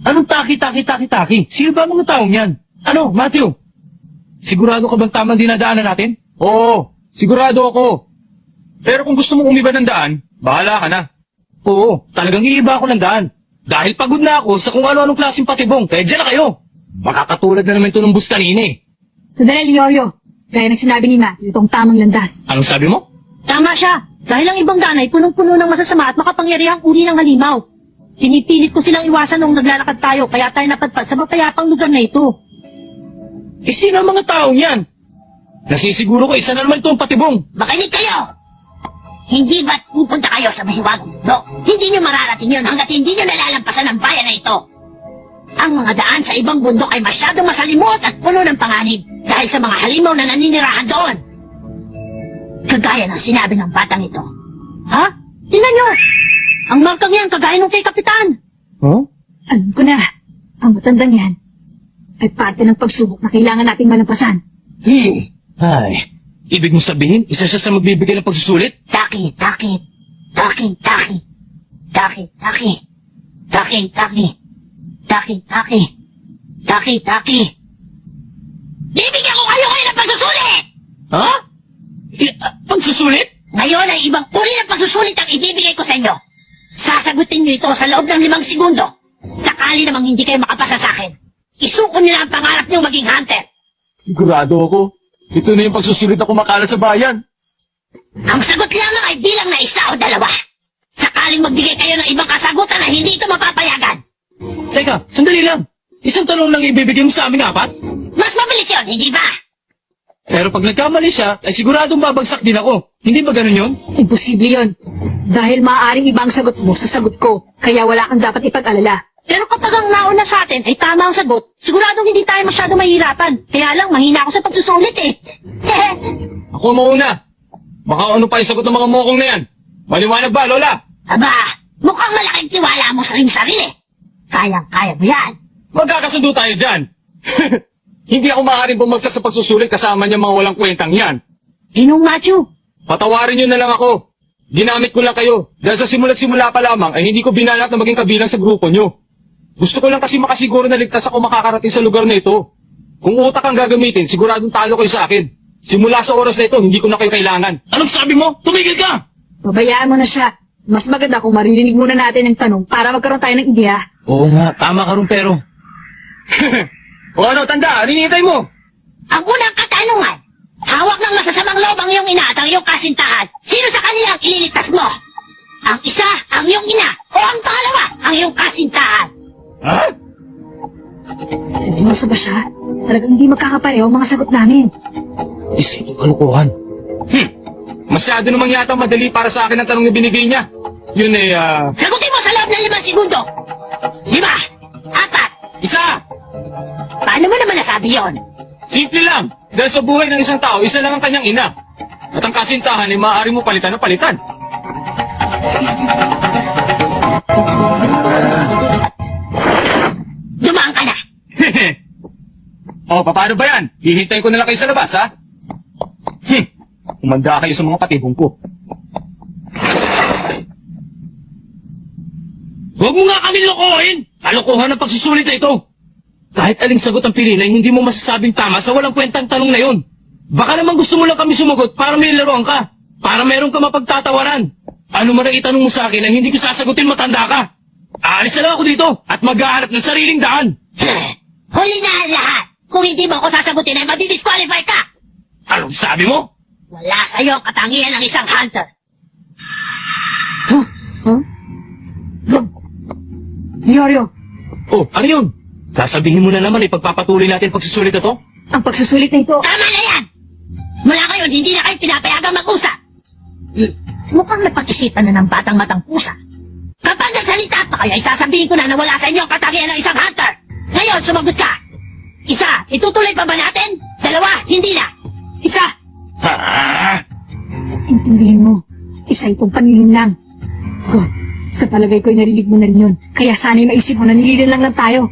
Anong taki? Sino ba mga taong yan? Ano, Matthew? Sigurado ka bang tamang dinadaanan natin? Oo, sigurado ako. Pero kung gusto mong umiba ng daan, bahala ka na. Oo, talagang iiba ako ng daan. Dahil pagod na ako sa kung ano-anong klaseng patibong, kaya dyan na kayo. Makakatulad na naman ito ng bus kanina eh. Sandali, Leorio. Gaya ng sinabi ni Matthew, itong tamang landas. Anong sabi mo? Tama siya. Dahil ang ibang daan ay punong-puno ng masasama at makapangyarihang uri ng halimaw. Pinipilit ko silang iwasan nung naglalakad tayo, kaya tayo napadpad sa mapayapang lugar na ito. Eh sino ang mga taong yan? Nasisiguro ko isa na naman itong patibong. Makinig kayo! Hindi ba't pupunta kayo sa mahiwagang mundo? Hindi nyo mararating yun hanggat hindi nyo nalalampasan ang bayan na ito. Ang mga daan sa ibang bundok ay masyadong masalimot at puno ng panganib dahil sa mga halimaw na naninirahan doon. Kagaya ng sinabi ng batang ito. Ha? Tingnan nyo! Ang markang yan, kagaya nung kay Kapitan. Huh? Alam ko na, ang matandang yan ay parte ng pagsubok na kailangan nating malampasan. Ay, ibig mong sabihin, isa siya sa magbibigay ng pagsusulit? Taki. Bibigyan ko kayo ngayon ng pagsusulit! Ha? Pagsusulit? Ngayon ay ibang uri ng pagsusulit ang ibibigay ko sa inyo. Sasagutin niyo ito sa loob ng 5 segundo. Sakali namang hindi kayo makapasa sa akin, isuko niyo na ang pangarap niyo maging hunter. Sigurado ako. Ito na yung pagsusulit na kumakalat sa bayan. Ang sagot lamang ay bilang na 1 o 2. Sakaling magbigay kayo ng ibang kasagutan na hindi ito mapapayagan. Teka, sandali lang. Isang tanong lang ibibigay mo sa aming 4? Mas mabilis yun, hindi ba? Pero pag nagkamali siya, ay siguradong babagsak din ako. Hindi ba ganun yun? Imposible yon. Dahil maaaring iba ang sagot mo sa sagot ko, kaya wala kang dapat ipag-alala. Pero kapag ang nauna sa atin ay tama ang sagot, siguradong hindi tayo masyado mahirapan. Kaya lang, mahina ako sa pagsusulit eh. Ako mauna. Baka ano pa yung sagot ng mga mokong na yan? Maliwanag ba, Lola? Aba, mukhang malaking tiwala mo sa iyong sarili. Kayang-kaya mo yan. Magkakasundo tayo dyan. Hindi ako maaaring bumagsak sa pagsusulit kasama niya mga walang kwentang yan. Inong Matthew, Patawarin niyo na lang ako. Ginamit ko lang kayo. Dahil sa simula't-simula pa lamang ay hindi ko binalak na maging kabilang sa grupo niyo. Gusto ko lang kasi makasiguro na ligtas ako makakarating sa lugar na ito. Kung utak ang gagamitin, siguradong talo kayo sa akin. Simula sa oras na ito, hindi ko na kayo kailangan. Anong sabi mo? Tumigil ka! pabayaan mo na siya. Mas maganda kung maririnig muna natin ang tanong para magkaroon tayo ng ideya. Oo nga, tama ka rin pero. O ano, tanda, hinihintay mo? Ang unang katanungan, hawak ng masasamang loob ang iyong ina at ang iyong kasintahan. Sino sa kanila ang ililigtas mo? Ang isa, ang iyong ina, o ang pangalawa, ang iyong kasintahan? Ha? Seryoso ba siya? Talagang hindi magkakapareho ang mga sagot namin. Isa itong kalukuhan. Masyado namang yata madali para sa akin ang tanong na binigay niya. Yun ay, Sagutin mo sa loob ng 5 segundo. 5, 4, isa! paano mo naman nasabi yon? Simple lang. Dahil sa buhay ng isang tao, isa lang ang kanyang ina. At ang kasintahan ay maaari mo palitan ng palitan. Dumaan ka na. O, paano ba yan? Hihintayin ko na lang kayo sa labas, ha? Umanda kayo sa mga patibong ko. Huwag mo nga kami lokohin! Kalokohan ang pagsusulit na ito! Kahit aling sagot ang pilin ay hindi mo masasabing tama sa walang kwentang tanong na yun. Baka naman gusto mo lang kami sumagot para may laruan ka. Para meron ka mapagtatawaran. Ano man ang itanong mo sa akin ay hindi ko sasagutin, matanda ka. Aalis na lang ako dito at maghahanap ng sariling daan. Huli na ang lahat. Kung hindi mo ako sasagutin ay magdi-disqualify ka. Anong sabi mo? Wala sa iyo ang katangian ng isang hunter. Leorio, Oh, ano yun? Sasabihin mo na naman ipagpapatuloy natin pagsusulit na to? ang pagsusulit na ito. Tama na yan! Mula ngayon, hindi na kayo pinapayagang mag-usap. Mukhang napag-isipan na ng batang matang pusa. Kapag nagsalita pa kayo, ay sasabihin ko na wala sa inyo ang katangian ng isang hunter. Ngayon, sumagot ka. 1, itutuloy pa ba natin? 2, hindi na. 1. Ha? Intindihin mo, isa itong panilin lang. Go, sa palagay ko'y narinig mo na rin yun. Kaya sana'y maisip mo na nililin lang tayo.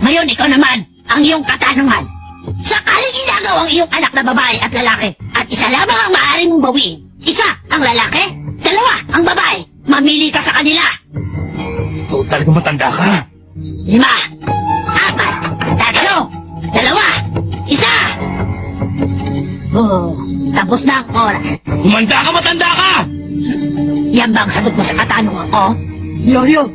Ngayon, ikaw naman, ang iyong katanungan. Sakaling inagaw ang iyong anak na babae at lalaki, Isa lamang ang maaari mong bawiin. Isa, ang lalaki. Dalawa, ang babae. Mamili ka sa kanila. Ikaw talaga matanda ka. 5, 4, 3, 2, 1. Oh, tapos na ang oras. Humanda ka, matanda ka! Yan ba ang sagot mo sa katanungan ko? Yoryo,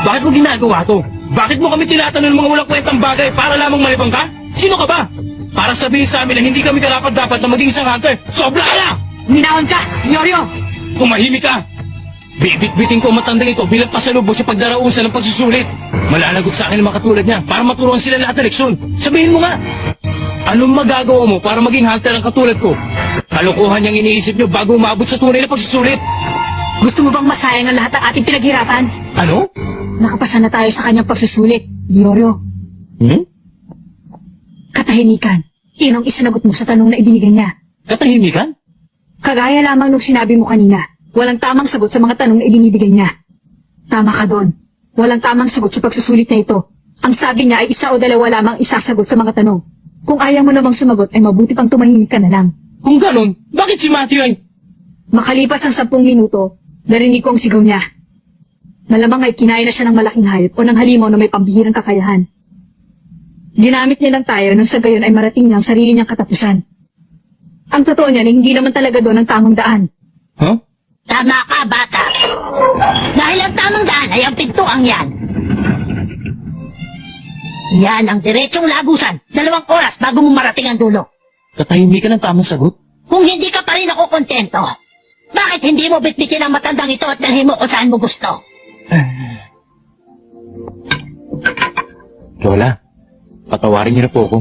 Bakit mo ginagawa to? Bakit mo kami tinatanong ng mga walang kwentang bagay para lamang malibang ka? Sino ka ba? Para sabihin sa amin na hindi kami karapat-dapat na maging isang hunter. Sobra ka na! minahon ka! Yoryo! Tumahimik ka! Bibit-bitin ko ang matandang ito bilang pasalubong sa pagdarausan ng pagsusulit. Malalagot sa akin ang mga katulad niya para maturuan sila lahat ng leksyon. Sabihin mo nga! Anong magagawa mo para maging hunter ang katulad ko? Kalokohan niyang iniisip niyo bago umabot sa tunay na pagsusulit. Gusto mo bang masayang ang lahat ng ating pinaghirapan? Ano? Nakapasa na tayo sa kanyang pagsusulit. Yoryo, katahimikan. Iyon ang isinagot mo sa tanong na ibinigay niya. Katahimikan? Kagaya lamang nung sinabi mo kanina, walang tamang sagot sa mga tanong na ibinibigay niya. Tama ka doon. Walang tamang sagot sa pagsusulit na ito. Ang sabi niya ay isa o dalawa lamang isasagot sa mga tanong. Kung ayaw mo namang sumagot ay mabuti pang tumahimik ka na lang. Kung ganun, bakit si Matthew ay... Makalipas ang 10 minuto, narinig ko ang sigaw niya. Malamang ay kinain na siya ng malaking hayop o ng halimaw na may pambihirang kakayahan. Ginamit niya lang tayo nang sa gayon ay marating niya ang sarili niyang katapusan. Ang totoo niya na hindi naman talaga doon ang tamang daan. Huh? Tama ka, bata. Dahil ang tamang daan ay ang pintuang yan. Yan ang diretsong lagusan. 2 oras bago mo marating ang dulo. Katahimikan ang tamang sagot? Kung hindi ka pa rin ako kontento, bakit hindi mo bitbitin ang matandang ito at dalhin mo kung saan mo gusto? Lola, patawarin niyo na po ako.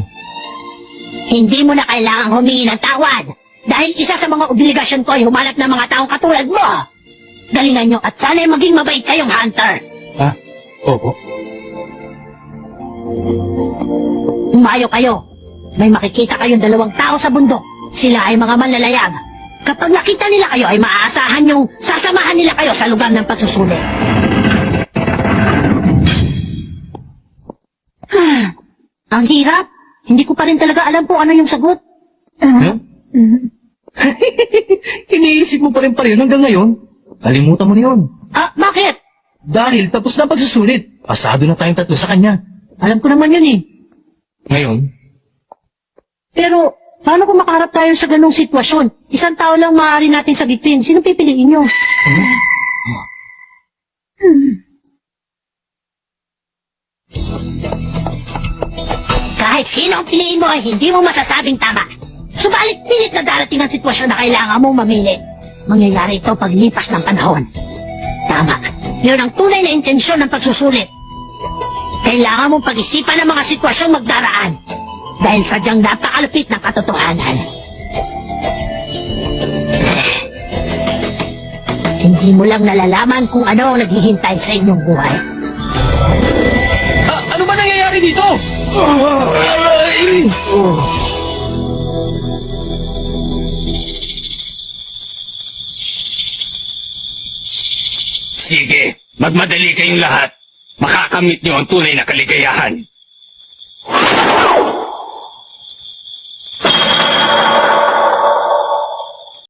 Hindi mo na kailangang humingi ng tawad dahil isa sa mga obligasyon ko ay humanap ng mga taong katulad mo. Galingan nyo at sana'y maging mabait kayong hunter. Ah, opo. Humayo kayo. May makikita kayong 2 tao sa bundok. Sila ay mga manlalayag. Kapag nakita nila kayo ay maaasahan yung sasamahan nila kayo sa lugar ng pagsusulit. Ang hirap. Hindi ko pa rin talaga alam kung ano yung sagot. Huh? Iniisip mo pa rin hanggang ngayon? Kalimutan mo na yun. Ah, bakit? Dahil tapos na ang pagsusulit. Pasado na tayong 3 sa kanya. Alam ko naman yun eh. Ngayon, Pero, paano kung makaharap tayo sa ganong sitwasyon? Isang tao lang maaari natin sagitin. Sino pipiliin nyo? Kahit sino ang piliin mo ay hindi mo masasabing tama. Subalit pilit na darating ang sitwasyon na kailangan mong mamili. Mangyayari ito paglipas ng panahon. Tama. Yun ang tunay na intensyon ng pagsusulit. Kailangan mong pag-isipan ang mga sitwasyong magdaraan. Dahil sadyang napakalupit ng katotohanan. Hindi mo lang nalalaman kung ano ang naghihintay sa inyong buhay. ano ba nangyayari dito? Sige, magmadali kayong lahat. Makakamit niyo ang tunay na kaligayahan.